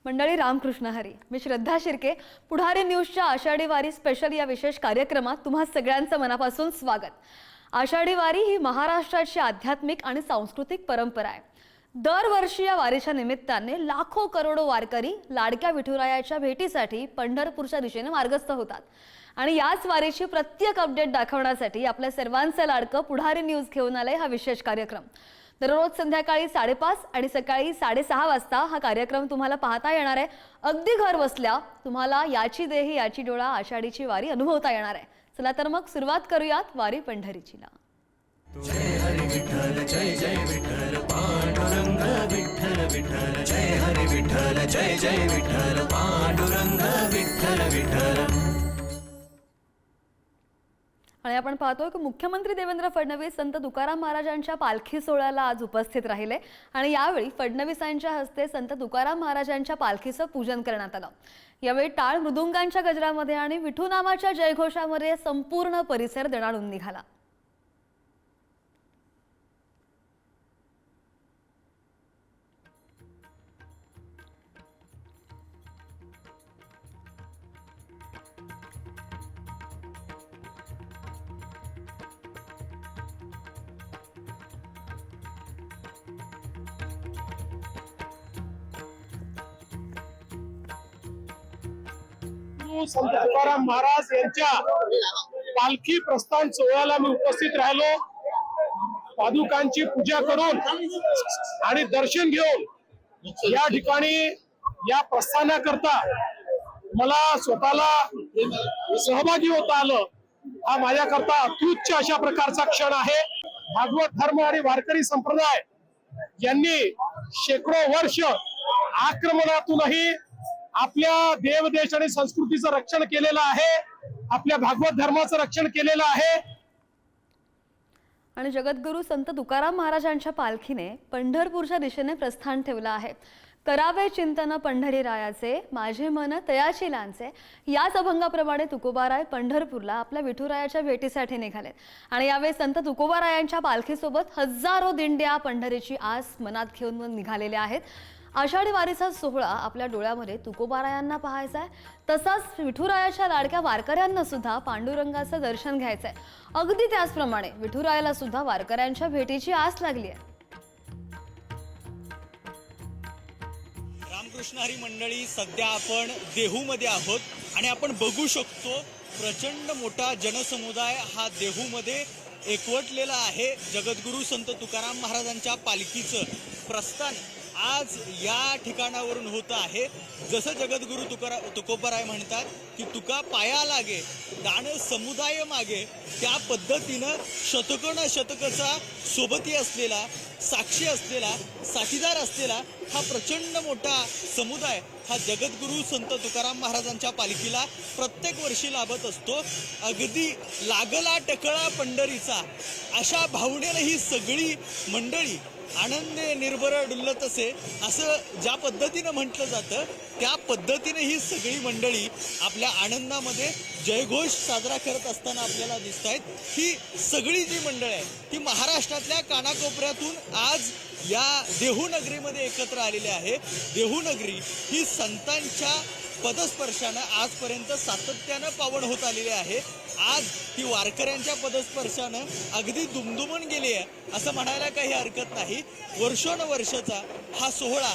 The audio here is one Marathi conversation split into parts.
मंडळी रामकृष्ण हरी. मी श्रद्धा शिर्के. पुढारी न्यूजच्या आषाढी वारी स्पेशल या विशेष कार्यक्रमात तुम्हा सगळ्यांचं मनापासून स्वागत. आषाढी वारी ही महाराष्ट्राची आध्यात्मिक आणि सांस्कृतिक परंपरा आहे. दरवर्षी या वारीच्या निमित्ताने लाखो करोडो वारकरी लाडक्या विठुरायाच्या भेटीसाठी पंढरपूरच्या दिशेने मार्गस्थ होतात. आणि याच वारीची प्रत्येक अपडेट दाखवण्यासाठी आपल्या सर्वांचं लाडकं पुढारी न्यूज घेऊन आलंय हा विशेष कार्यक्रम. दररोज संध्याकाळी 5:30 आणि सकाळी 6:30 वाजता हा कार्यक्रम तुम्हाला पाहता येणार आहे. अगदी घर बसल्या तुम्हाला याची देही याची डोळा आषाढीची वारी अनुभवता येणार आहे. चला तर मग सुरुवात करूयात वारी पंढरीची. जय हरी विठ्ठल जय जय विठ्ठल पांडुरंग विठ्ठल विठ्ठल जय हरी विठ्ठल जय जय विठ्ठल पांडुरंग विठ्ठल विठ्ठल. आणि आपण पाहतोय की मुख्यमंत्री देवेंद्र फडणवीस संत तुकाराम महाराजांच्या पालखी सोहळ्याला आज उपस्थित राहिले आणि यावेळी फडणवीसांच्या हस्ते संत तुकाराम महाराजांच्या पालखीचं पूजन करण्यात आलं. यावेळी टाळ मृदुंगांच्या गजरामध्ये आणि विठू नामाच्या जयघोषामध्ये संपूर्ण परिसर दणाणून निघाला. संत तुकाराम महाराज यांच्या पालखी प्रस्थान सोहळ्याला मी उपस्थित राहिलो. पादुकांची पूजा करून आणि दर्शन घेऊन या ठिकाणी या प्रस्थानाकरता मला स्वतःला सहभागी होता आलं. हा माझ्याकरता अत्युच्च अशा प्रकारचा क्षण आहे. भागवत धर्म आणि वारकरी संप्रदाय यांनी शेकडो वर्ष आक्रमणातूनही आपल्या देव देश आणि संस्कृतीचं रक्षण केलेलं आहे. आपल्या भागवत धर्माचं रक्षण केलेलं आहे. आणि जगद्गुरु संत तुकाराम महाराजांच्या पालखीने पंढरपूरच्या दिशेने प्रस्थान ठेवलं आहे. करावे चिंतन पंढरी रायाचे माझे मन तयाची लांचे याच अभंगाप्रमाणे तुकोबाराय पंढरपूरला आपल्या विठुरायाच्या भेटीसाठी निघाले. आणि यावेळी संत तुकोबारायांच्या पालखीसोबत हजारो दिंड्या पंढरीची आस मनात घेऊन निघालेल्या आहेत. आषाढी वारीचा सोहळा आपल्या डोळ्यामध्ये तुकोबारायांना पाहायचा आहे, तसाच विठुरायाच्या लाडक्या वारकऱ्यांना सुद्धा पांडुरंगाचं दर्शन घ्यायचंय. अगदी त्याचप्रमाणे विठुरायाला सुद्धा वारकऱ्यांच्या भेटीची आस लागली आहे. रामकृष्ण हरी मंडळी, सध्या आपण देहूमध्ये आहोत आणि आपण बघू शकतो प्रचंड मोठा जनसमुदाय हा देहूमध्ये एकवटलेला आहे. जगद्गुरु संत तुकाराम महाराजांच्या पालखीचं प्रस्थान आज या ठिकाणावरून होत आहे. जसं जगद्गुरु तुकोबाराय म्हणतात की तुका पाया लागे दान समुदाय मागे, त्या पद्धतीनं शतकोन शतकचा सोबती असलेला, साक्षी असलेला, साथीदार असलेला हा प्रचंड मोठा समुदाय हा जगद्गुरु संत तुकाराम महाराजांच्या पालखीला प्रत्येक वर्षी लाभत असतो. अगदी लागला टकळा पंढरीचा अशा भावनेनं ही सगळी मंडळी आनंदे निर्भर डुल्लत असे असं ज्या पद्धतीनं म्हटलं जातं त्या पद्धतीने ही सगळी मंडळी आपल्या आनंदामध्ये जयघोष साजरा करत असताना आपल्याला दिसत आहेत. ही सगळी जी मंडळ आहे ती महाराष्ट्रातल्या कानाकोपऱ्यातून आज या देहू नगरीमध्ये एकत्र आलेली आहे. देहू नगरी ही संतांच्या पदस्पर्शानं आजपर्यंत सातत्यानं पावन होत आलेली आहे. आज ती वारकऱ्यांच्या पदस्पर्शानं अगदी दुमदुमून गेली आहे असं म्हणायला काही हरकत नाही. वर्षोनवर्षाचा हा सोहळा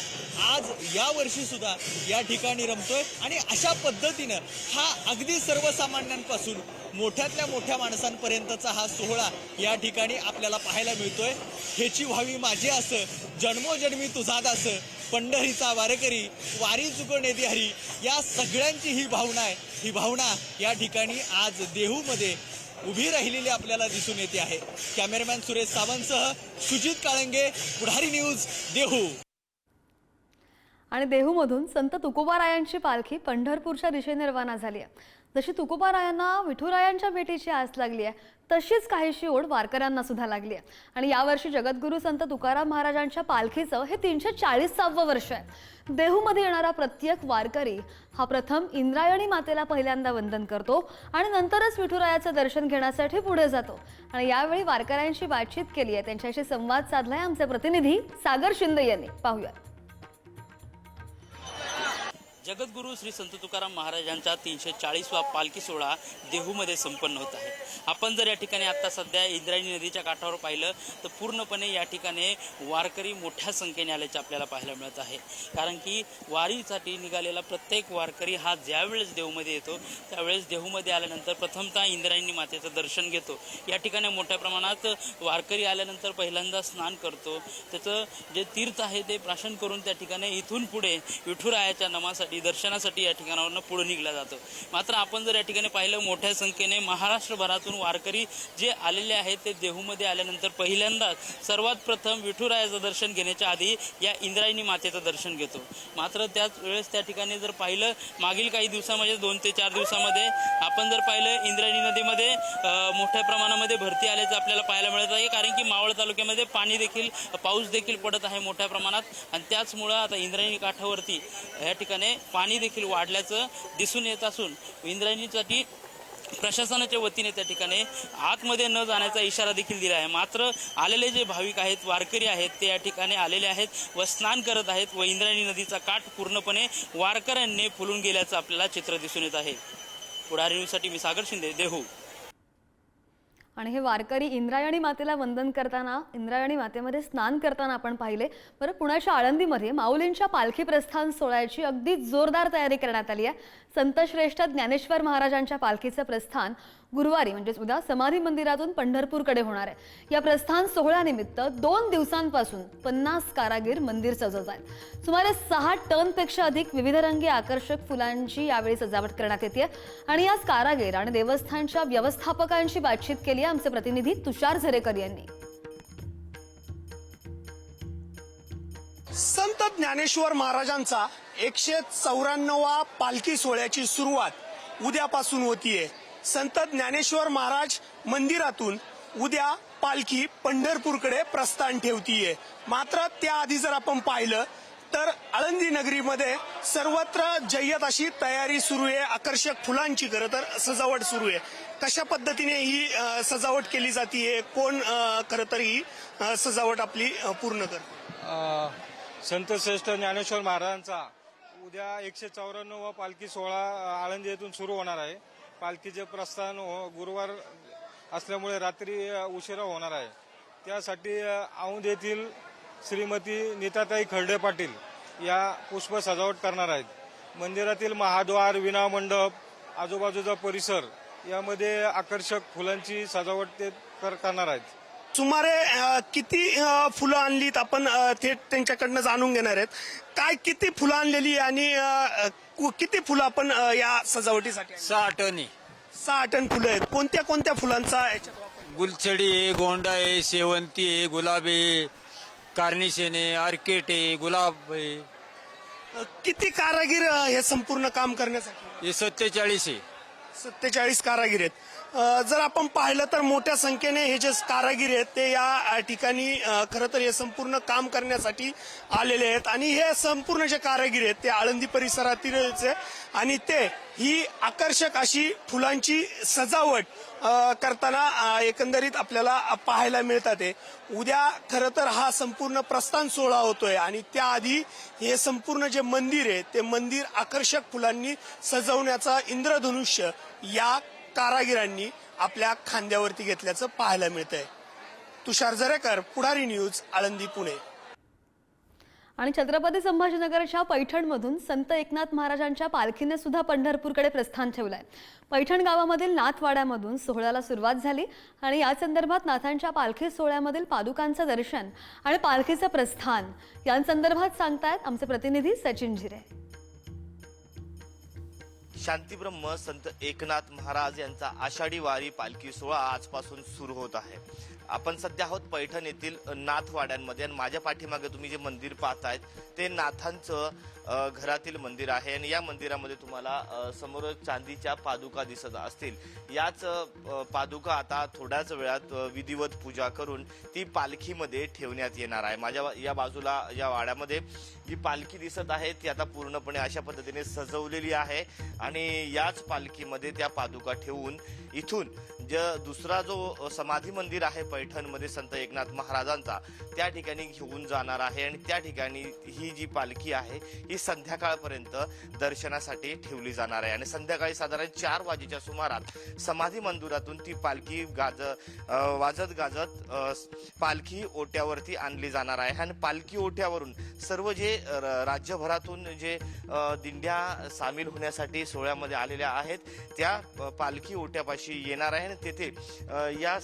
आज या वर्षी सुद्धा या ठिकाणी रमतोय आणि अशा पद्धतीनं हा अगदी सर्वसामान्यांपासून मोठ्यातल्या मोठ्या माणसांपर्यंतचा हा सोहळा या ठिकाणी आपल्याला पाहायला मिळतोय. ह्याची व्हावी माझी असं जन्मोजन्मी तुझा दास, पंढरीचा वारकरी वारी चुकून येते हरी, या सगळ्यांची ही भावना आहे. ही भावना या ठिकाणी आज देहूमध्ये उभी राहिलेली आपल्याला दिसून येते आहे. कॅमेरामॅन सुरेश सावंतसह सुजित काळंगे, पुढारी न्यूज, देहू. आणि देहूमधून संत तुकोबारायांची पालखी पंढरपूरच्या दिशेने रवाना झाली आहे. जशी तुकोबारायांना विठुरायांच्या भेटीची आस लागली आहे तशीच काहीशी ओढ वारकऱ्यांना सुद्धा लागली आहे. आणि यावर्षी जगद्गुरु संत तुकाराम महाराजांच्या पालखीचं हे 340वे वर्ष आहे. देहूमध्ये येणारा प्रत्येक वारकरी हा प्रथम इंद्रायणी मातेला पहिल्यांदा वंदन करतो आणि नंतरच विठुरायाचं दर्शन घेण्यासाठी पुढे जातो. आणि यावेळी वारकऱ्यांशी बातचीत केली आहे, त्यांच्याशी संवाद साधलाय आमचे प्रतिनिधी सागर शिंदे यांनी. पाहूया. जगद्गुरू श्री संत तुकाराम महाराजांचा 340वा पालखी सोहळा देहूमध्ये संपन्न होत आहे. आपण जर या ठिकाणी आता सध्या इंद्रायणी नदीच्या काठावर पाहिलं तर पूर्णपणे या ठिकाणी वारकरी मोठ्या संख्येने आल्याचे आपल्याला पाहायला मिळत आहे. कारण की वारीसाठी निघालेला प्रत्येक वारकरी हा ज्यावेळेस देहूमध्ये येतो त्यावेळेस देहूमध्ये आल्यानंतर प्रथमतः इंद्रायणी मातेचं दर्शन घेतो. या ठिकाणी मोठ्या प्रमाणात वारकरी आल्यानंतर पहिल्यांदा स्नान करतो. त्याचं जे तीर्थ आहे ते प्राशन करून त्या ठिकाणी इथून पुढे विठुरायाच्या नामासाठी दर्शनासाठी या ठिकाणावरून पुढे निघला जातो. मात्र आपण जर या ठिकाणी पाहिलं मोठ्या संख्येने महाराष्ट्रभरातून वारकरी जे आलेले आहेत ते देहूमध्ये आल्यानंतर पहिल्यांदा सर्वात प्रथम विठुरायाचं दर्शन घेण्याच्या आधी या इंद्रायणी मातेचं दर्शन घेतो. मात्र त्याच वेळेस त्या ठिकाणी जर पाहिलं मागील काही दिवसामध्ये 2 ते 4 दिवसामध्ये आपण जर पाहिलं इंद्रायणी नदीमध्ये मोठ्या प्रमाणामध्ये भरती आल्याचं आपल्याला पाहायला मिळत आहे. कारण की मावळ तालुक्यामध्ये पाऊस देखील पडत आहे मोठ्या प्रमाणात आणि त्याचमुळं आता इंद्रायणी काठावरती या ठिकाणी पाणी देखील वाढल्याचं दिसून येत असून इंद्रायणीसाठी प्रशासनाच्या वतीने त्या ठिकाणी आतमध्ये न जाण्याचा इशारा देखील दिला आहे. मात्र आलेले जे भाविक आहेत वारकरी आहेत ते या ठिकाणी आलेले आहेत व स्नान करत आहेत व इंद्रायणी नदीचा काठ पूर्णपणे वारकऱ्यांनी फुलून गेल्याचं आपल्याला चित्र दिसून येत आहे. पुढारी न्यूजसाठी मी सागर शिंदे, देहू. आणि हे वारकरी इंद्रायणी मातेला वंदन करताना इंद्रायणी मातेमध्ये स्नान करताना आपण पाहिले. बरं, पुण्याच्या आळंदीमध्ये माऊलींच्या पालखी प्रस्थान सोहळ्याची अगदी जोरदार तयारी करण्यात आली आहे. संतश्रेष्ठ ज्ञानेश्वर महाराजांच्या पालखीचं प्रस्थान गुरुवारी म्हणजेच उद्या समाधी मंदिरातून पंढरपूरकडे होणार आहे. या प्रस्थान सोहळ्यानिमित्त 2 दिवसांपासून 50 कारागीर मंदिर सजवत आहेत. सुमारे 6 टनपेक्षा अधिक विविधरंगी आकर्षक फुलांची यावेळी सजावट करण्यात येते आणि याच कारागीर आणि देवस्थानच्या व्यवस्थापकांशी बातचीत केली आहे आमचे प्रतिनिधी तुषार झरेकर यांनी. संत ज्ञानेश्वर महाराजांचा 194वा पालखी सोहळ्याची सुरुवात उद्यापासून होतीये. संत ज्ञानेश्वर महाराज मंदिरातून उद्या पालखी पंढरपूरकडे प्रस्थान ठेवतीये. मात्र त्याआधी जर आपण पाहिलं तर आळंदी नगरीमध्ये सर्वत्र जय्यत अशी तयारी सुरू आहे. आकर्षक फुलांची खरं तर सजावट सुरू आहे. कशा पद्धतीने ही सजावट केली जाते, कोण खरं तर ही सजावट आपली पूर्ण करते? संत श्रेष्ठ ज्ञानेश्वर महाराजांचा उद्या 194वा पालखी सोहळा आळंदी येथून सुरू होणार आहे. पालखीचे प्रस्थान गुरुवार असल्यामुळे रात्री उशिरा होणार आहे. त्यासाठी औंध येथील श्रीमती नीताताई खर्डे पाटील या पुष्प सजावट करणार आहेत. मंदिरातील महाद्वार, विना मंडप, आजूबाजूचा परिसर यामध्ये आकर्षक फुलांची सजावट ते करणार आहेत. सुमारे किती फुलं आणलीत आपण थेट त्यांच्याकडनं जाणून घेणार आहेत. किती फुलं आणलेली आणि किती फुलं आपण या सजावटीसाठी? 6 टन. 6 टन फुलं आहेत. कोणत्या कोणत्या फुलांचा याच्यात वापर? गुलछडी आहे, गोंडा आहे, शेवंती आहे, गुलाब आहे, कार्निशन आहे, ऑर्किड आहे, गुलाब आहे. किती कारागीर हे संपूर्ण काम करण्यासाठी? हे 47 आहे. 47 कारागीर आहेत. जर आपण पाहिलं तर मोठ्या संख्येने हे जे कारागीर आहेत ते या ठिकाणी खरं तर हे संपूर्ण काम करण्यासाठी आलेले आहेत. आणि हे संपूर्ण जे कारागीर आहेत ते आळंदी परिसरातीलच आणि ते ही आकर्षक अशी फुलांची सजावट करताना एकंदरीत आपल्याला पाहायला मिळतात. उद्या खरं तर हा संपूर्ण प्रस्थान सोहळा होतोय आणि त्याआधी हे संपूर्ण जे मंदिर आहे ते मंदिर आकर्षक फुलांनी सजवण्याचा इंद्रधनुष्य या कारागिरांनी आपल्या खांद्यावरती घेतल्याचं पाहायला मिळतंय. तुषार झरेकर, पुढारी न्यूज, आळंदी, पुणे. आणि छत्रपती संभाजीनगरच्या पैठणमधून संत एकनाथ महाराजांच्या पालखीने सुद्धा पंढरपूरकडे प्रस्थान ठेवलंय. पैठण गावामधील नाथवाड्यामधून सोहळ्याला सुरुवात झाली आणि या संदर्भात नाथांच्या पालखी सोहळ्यामधील पादुकांचं दर्शन आणि पालखीचं प्रस्थान यांसंदर्भात सांगतायत आमचे प्रतिनिधी सचिन झिरे. शांतीब्रह्म संत एकनाथ महाराज यांचा आषाढी वारी पालखी सोहळा आजपासून सुरू होत आहे. आपण सध्या आहोत पैठण येथील नाथवाड्यांमध्ये आणि माझ्या पाठीमागे तुम्ही जे मंदिर पाहतायत ते नाथांचं घरातील मंदिर आहे आणि या मंदिरामध्ये तुम्हाला समोर चांदीच्या पादुका दिसत असतील. याच पादुका आता थोड्याच वेळात विधिवत पूजा करून ती पालखीमध्ये ठेवण्यात येणार आहे. माझ्या या बाजूला या वाड्यामध्ये जी पालखी दिसत आहे ती आता पूर्णपणे अशा पद्धतीने सजवलेली आहे आणि याच पालखीमध्ये त्या पादुका ठेवून इथून दुसरा जो समाधी मंदिर आहे पैठणमध्ये संत एकनाथ महाराजांचा त्या ठिकाणी घेऊन जाणार आहे आणि त्या ठिकाणी ही जी पालखी आहे ही संध्याकाळपर्यंत दर्शनासाठी ठेवली जाणार आहे आणि संध्याकाळी साधारण 4 वाजेच्या सुमारात समाधी मंदिरातून ती पालखी वाजत गाजत पालखी ओट्यावरती आणली जाणार आहे आणि पालखी ओट्यावरून सर्व जे राज्यभरातून जे दिंड्या सामील होण्यासाठी सोहळ्यामध्ये आलेल्या आहेत त्या पालखी ओट्यापाशी येणार आहे आणि तेथे या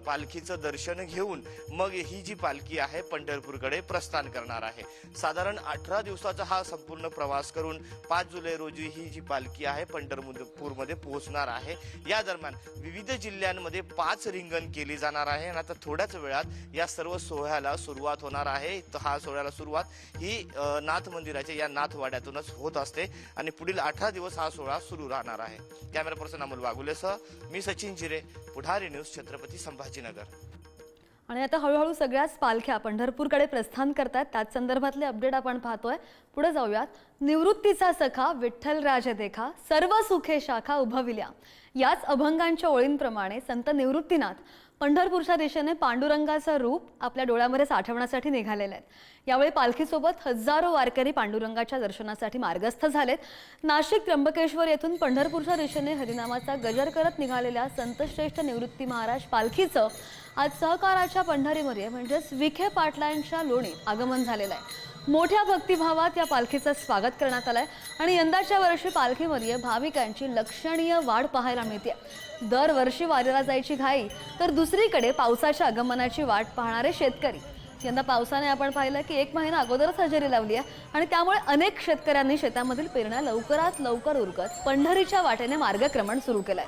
पालखीचं दर्शन घेऊन मग ही जी पालखी आहे पंढरपूरकडे प्रस्थान करणार आहे. साधारण 18 दिवसाचा हा संपूर्ण प्रवास करून 5 जुलै रोजी ही जी पालखी आहे पंढरपूरमध्ये पोहोचणार आहे. या दरम्यान विविध जिल्ह्यांमध्ये 5 रिंगण केली जाणार आहे आणि आता थोड्याच वेळात या सर्व सोहळ्याला सुरुवात होणार आहे. हा सोहळ्याला सुरुवात ही नाथ मंदिराच्या या नाथवाड्यातूनच होत असते आणि पुढील 18 दिवस हा सोहळा सुरू राहणार आहे. कॅमेरा पर्सन अमोल वाघुलेसह मी सचिन जिरे, पुढारी न्यूज, छत्रपती संभाजीनगर. आणि आता हळूहळू सगळ्याच पालख्या पंढरपूरकडे प्रस्थान करतात. त्याच संदर्भातले अपडेट आपण पाहतोय. पुढे जाऊयात. निवृत्तीचा सखा विठ्ठलराज देखा, सर्व सुखे शाखा उभविल्या, याच अभंगांच्या ओळींप्रमाणे संत निवृत्तीनाथ पंढरपूरच्या दिशेने पांडुरंगाचं रूप आपल्या डोळ्यामध्ये साठवण्यासाठी निघालेले आहेत. यावेळी पालखीसोबत हजारो वारकरी पांडुरंगाच्या दर्शनासाठी मार्गस्थ झालेत. नाशिक त्र्यंबकेश्वर येथून पंढरपूरच्या दिशेने हरिनामाचा गजर करत निघालेल्या संतश्रेष्ठ निवृत्ती महाराज पालखीचं आज सहकाराच्या पंढरीमध्ये म्हणजेच विखे पाटलांच्या लोणीत आगमन झालेलं आहे. मोठ्या भक्तिभावात या पालखीचं स्वागत करण्यात आलंय आणि यंदाच्या वर्षी पालखीमध्ये भाविकांची लक्षणीय वाढ पाहायला मिळते. दरवर्षी वारीला जायची घाई तर दुसरीकडे पावसाच्या आगमनाची वाट पाहणारे शेतकरी. यंदा पावसाने आपण पाहिलं की 1 महिना अगोदरच हजेरी लावली आहे आणि त्यामुळे अनेक शेतकऱ्यांनी शेतामधील पेरण्या लवकरात लवकर उरकत पंढरीच्या वाटेने मार्गक्रमण सुरू केलंय.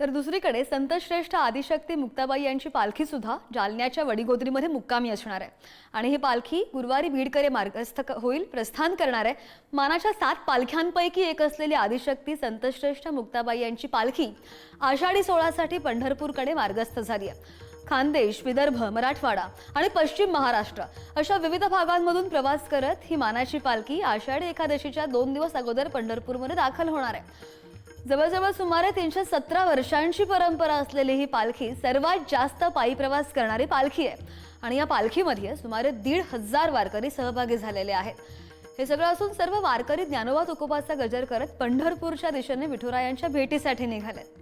तर दुसरीकडे संतश्रेष्ठ आदिशक्ती मुक्ताबाई यांची पालखी सुद्धा जालन्याच्या वडीगोद्रीमध्ये मुक्कामी असणार आहे आणि ही पालखी गुरुवारी बीडकडे मार्गस्थ होईल, प्रस्थान करणार आहे. मानाच्या 7 पालख्यांपैकी एक असलेली आदिशक्ती संतश्रेष्ठ मुक्ताबाई यांची पालखी आषाढी सोहळ्यासाठी पंढरपूरकडे मार्गस्थ झाली आहे. खानदेश, विदर्भ, मराठवाडा आणि पश्चिम महाराष्ट्र अशा विविध भागांमधून प्रवास करत ही मानाची पालखी आषाढी एकादशीच्या 2 दिवस अगोदर पंढरपूरमध्ये दाखल होणार आहे. जवळजवळ सुमारे 317 वर्षांची परंपरा असलेली ही पालखी सर्वात जास्त पायी प्रवास करणारी पालखी आहे आणि या पालखीमध्ये सुमारे 1,500 वारकरी सहभागी झालेले आहेत. हे सगळं असून सर्व वारकरी ज्ञानोबा तुकोबाचा गजर करत पंढरपूरच्या दिशेने विठुरायांच्या भेटीसाठी निघाले.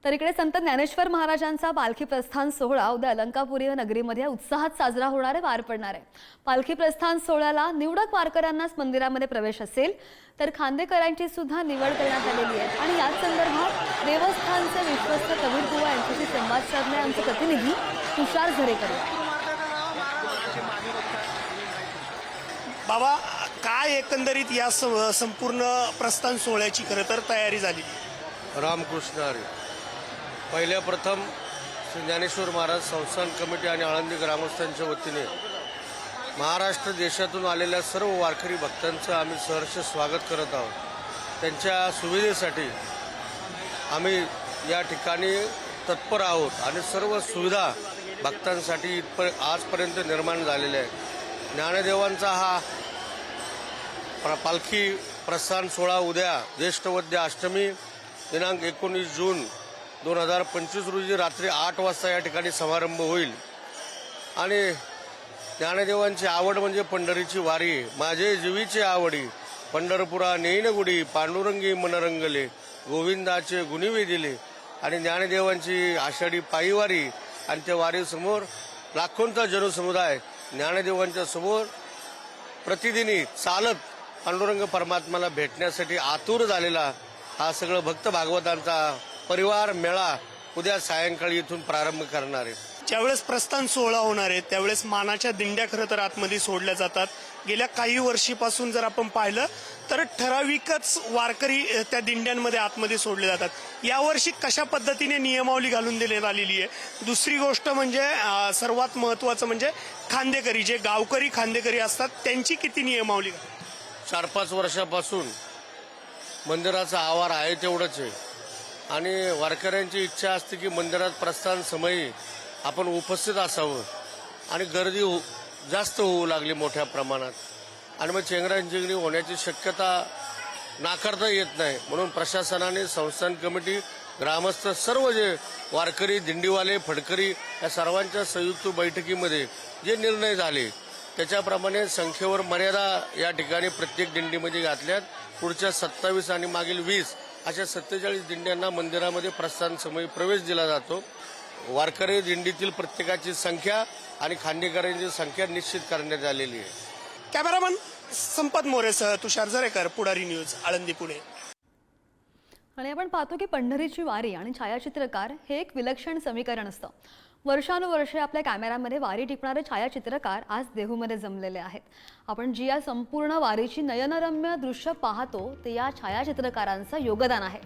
तर इकडे संत ज्ञानेश्वर महाराजांचा पालखी प्रस्थान सोहळा उद्या अलंकापुरी नगरीमध्ये उत्साहात साजरा होणार आहे, पार पडणार आहे. पालखी प्रस्थान सोहळ्याला निवडक वारकऱ्यांनाच मंदिरामध्ये प्रवेश असेल तर खांदेकरांची सुद्धा निवड करण्यात आलेली आहे आणि याच संदर्भात देवस्थानचे विश्वस्त कबीर बुवा यांच्याशी संवाद साधले आमचे प्रतिनिधी तुषार झरेकर. बाबा, काय एकंदरीत या संपूर्ण प्रस्थान सोहळ्याची खरं तर तयारी झाली? रामकृष्ण हरी. पहिल्या प्रथम श्री ज्ञानेश्वर महाराज संस्थान कमिटी आणि आळंदी ग्रामस्थांच्या वतीने महाराष्ट्र देशातून आलेल्या सर्व वारकरी भक्तांचं आम्ही सहर्ष स्वागत करत आहोत. त्यांच्या सुविधेसाठी आम्ही या ठिकाणी तत्पर आहोत आणि सर्व सुविधा भक्तांसाठी आजपर्यंत निर्माण झालेल्या आहेत. ज्ञानदेवांचा हा पालखी प्रस्थान सोहळा उद्या ज्येष्ठवद्य अष्टमी दिनांक 19 जून 2025 रोजी रात्री 8 वाजता या ठिकाणी समारंभ होईल आणि ज्ञानदेवांची आवड म्हणजे पंढरीची वारी. माझे जीवीचे आवडी पंढरपुरा नेईन गुडी, पांडुरंगी मनरंगले, गोविंदाचे गुणी वेदिले. आणि ज्ञानदेवांची आषाढी पायीवारी आणि त्या वारीसमोर लाखोंचा जनसमुदाय ज्ञानदेवांच्या समोर प्रतिदिनी चालत पांडुरंग परमात्म्याला भेटण्यासाठी आतुर झालेला हा सगळं भक्त भागवतांचा परिवार मेळा उद्या सायंकाळी इथून प्रारंभ करणार आहे. ज्यावेळेस प्रस्थान सोहळा होणार आहे त्यावेळेस मानाच्या दिंड्या खरं तर आतमध्ये सोडल्या जातात. गेल्या काही वर्षीपासून जर आपण पाहिलं तर ठराविकच वारकरी त्या दिंड्यांमध्ये आतमध्ये सोडले जातात. यावर्षी कशा पद्धतीने नियमावली घालून देण्यात आलेली आहे? दुसरी गोष्ट म्हणजे सर्वात महत्त्वाचं म्हणजे खांदेकरी, जे गावकरी खांदेकरी असतात त्यांची किती नियमावली? 4-5 वर्षापासून मंदिराचा आवार आहे तेवढंच आहे आणि वारकऱ्यांची इच्छा असते की मंदिरात प्रस्थान समयी आपण उपस्थित असावं आणि गर्दी जास्त होऊ लागली मोठ्या प्रमाणात आणि मग चेंगराचेंगरी होण्याची शक्यता नाकारता येत नाही. म्हणून प्रशासनाने, संस्थान कमिटी, ग्रामस्थ, सर्व जे वारकरी, दिंडीवाले, फडकरी या सर्वांच्या संयुक्त बैठकीमध्ये जे निर्णय झाले त्याच्याप्रमाणे संख्येवर मर्यादा या ठिकाणी प्रत्येक दिंडीमध्ये घातल्यात. पुढच्या 27 आणि मागील 20 अशा 47 दिंड्यांना मंदिरामध्ये प्रस्थान समयी प्रवेश दिला जातो. वारकरी दिंडीतील प्रत्येकाची संख्या आणि खांडेकरांची संख्या निश्चित करण्यात आलेली आहे. कॅमेरामन संपत मोरेसह तुषार जरेकर, पुढारी न्यूज, आळंदी, पुणे. आणि आपण पाहतो की पंढरीची वारी आणि छायाचित्रकार हे एक विलक्षण समीकरण असतं. वर्षानुवर्षे आपल्या कॅमेऱ्यामध्ये वारी टिपणारे छायाचित्रकार आज देहूमध्ये जमलेले आहेत. आपण जी या संपूर्ण वारीची नयनरम्य दृश्य पाहतो ते या छायाचित्रकारांचं योगदान आहे.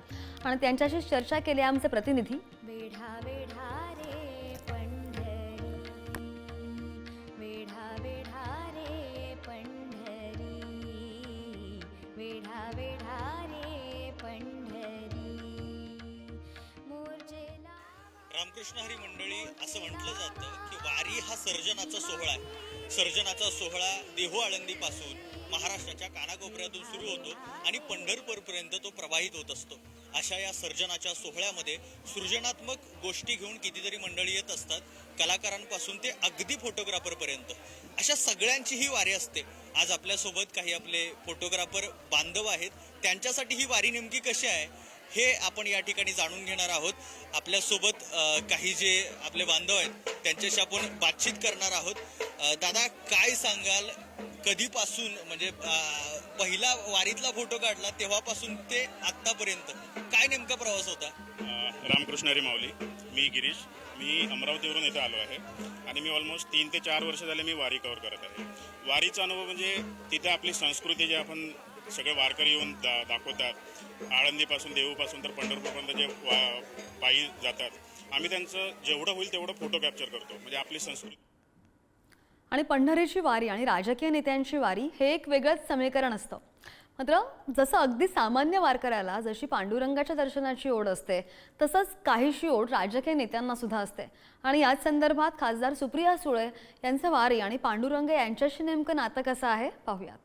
आणि त्यांच्याशी चर्चा केली आमचे प्रतिनिधी. वेढा वेढा रे पंढरी, वेढा वेढा रे पंढरी, वेढा वेढा रे पंढरी, मोर्चेला. रामकृष्ण हरी मंडळी, असं म्हटलं जातं की वारी हा सर्जनाचा सोहळा आहे. सर्जनाचा सोहळा देहू आळंदी पासून महाराष्ट्राच्या कानाकोपऱ्यातून सुरू होतो आणि पंढरपूरपर्यंत तो प्रवाहित होत असतो. अशा या सर्जनाच्या सोहळ्यामध्ये सृजनात्मक गोष्टी घेऊन कितीतरी मंडळी येत असतात, कलाकारांपासून ते अगदी फोटोग्राफरपर्यंत. अशा सगळ्यांची ही वारी असते. आज आपल्यासोबत काही आपले फोटोग्राफर बांधव आहेत. त्यांच्यासाठी ही वारी नेमकी कशी आहे हे आपण या ठिकाणी जाणून घेणार आहोत. आपल्यासोबत काही जे आपले बांधव आहेत त्यांच्याशी आपण बातचीत करणार आहोत. दादा, काय सांगाल, कधीपासून म्हणजे पहिला वारीतला फोटो काढला तेव्हापासून ते आत्तापर्यंत काय नेमका प्रवास होता? रामकृष्ण हरी माऊली, मी गिरीश, मी अमरावतीवरून इथे आलो आहे आणि मी ऑलमोस्ट 3 ते 4 वर्ष झाले मी वारी कव्हर करत आहे. वारीचा अनुभव म्हणजे तिथे आपली संस्कृती जे आपण सगळे वारकरी येऊन दाखवतात. आळंदीपासून, देहूपासून तर पंढरपूरपर्यंत जे पायी जातात, आम्ही त्यांचं जेवढं होईल तेवढं फोटो कॅप्चर करतो. म्हणजे आपली संस्कृती. आणि पंढरीची वारी आणि राजकीय नेत्यांची वारी हे एक वेगळंच समीकरण असतं. मात्र जसं अगदी सामान्य वारकऱ्याला जशी पांडुरंगाच्या दर्शनाची ओढ असते तसंच काहीशी ओढ राजकीय नेत्यांना सुद्धा असते. आणि याच संदर्भात खासदार सुप्रिया सुळे यांचं वारी आणि पांडुरंग यांच्याशी नेमकं नातं कसं आहे पाहूयात.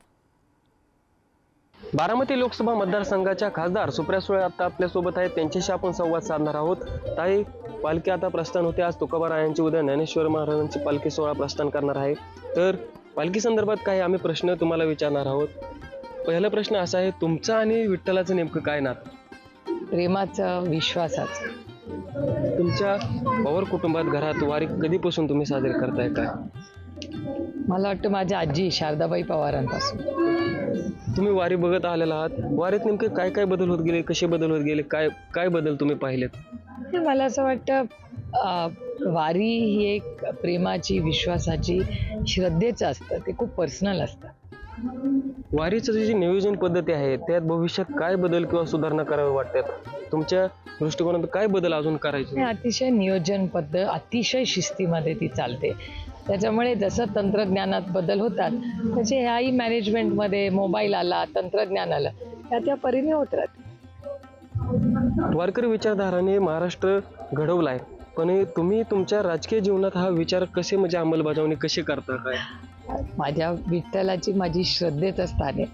बारामती लोकसभा मतदारसंघाच्या खासदार सुप्रिया सुळे आता आपल्यासोबत आहेत. त्यांच्याशी आपण संवाद साधणार आहोत. ताई, पालखी आता प्रस्थान होते. आज तुकोबारायांची, उद्या ज्ञानेश्वर महाराजांची पालखी सोहळा प्रस्थान करणार आहे. तर पालखी संदर्भात काही आम्ही प्रश्न तुम्हाला विचारणार आहोत. पहिला प्रश्न असा आहे, तुमचं आणि विठ्ठलाचं नेमकं काय नातं? प्रेमाचं, विश्वासाचं. तुमच्या पवार कुटुंबात घरात वारी कधीपासून तुम्ही साजरी करताय काय? मला वाटतं माझ्या आजी शारदाबाई पवारांपासून. तुम्ही वारी बघत आलेला आहात. वारीत नेमके काय काय बदल होत गेले, कसे बदल होत गेले, काय काय बदल तुम्ही पाहिलेत? मला असं वाटतं वारी ही एक प्रेमाची, विश्वासाची, श्रद्धेचं असतं. ते खूप पर्सनल असतं. वारीचं जी नियोजन पद्धती आहे त्यात भविष्यात काय बदल किंवा सुधारणा कराव्या वाटतात? तुमच्या दृष्टिकोनात काय बदल अजून करायचे? अतिशय नियोजन पद्धत, अतिशय शिस्तीमध्ये ती चालते. त्याच्यामुळे जसं तंत्रज्ञानात बदल होतात तसे ह्याही मॅनेजमेंटमध्ये मोबाईल आला, तंत्रज्ञान आलं, त्या परीने होत राहते. वारकरी विचारधाराने महाराष्ट्र घडवलाय, पण तुम्ही तुमच्या राजकीय जीवनात हा विचार कसे म्हणजे अंमलबजावणी कशी करता काय? माझ्या विठ्ठलाची माझी श्रद्धेचं स्थान आहे,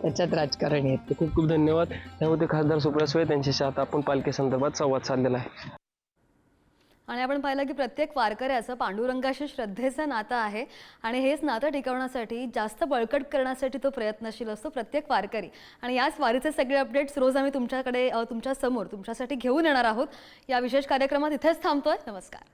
त्याच्यात राजकारण येते. खूप खूप धन्यवाद. त्यामध्ये खासदार सुप्रिया सुळे त्यांच्याशी आता आपण पालखी संदर्भात संवाद साधलेला आहे. आणि आपण पाहिलं की प्रत्येक वारकऱ्याचं पांडुरंगाशी श्रद्धेचं नातं आहे आणि हेच नातं टिकवण्यासाठी, जास्त बळकट करण्यासाठी तो प्रयत्नशील असतो प्रत्येक वारकरी. आणि याच वारीचे सगळे अपडेट्स रोज आम्ही तुमच्याकडे, तुमच्या समोर, तुमच्यासाठी घेऊन येणार आहोत. या विशेष कार्यक्रमात इथेच थांबतोय. नमस्कार.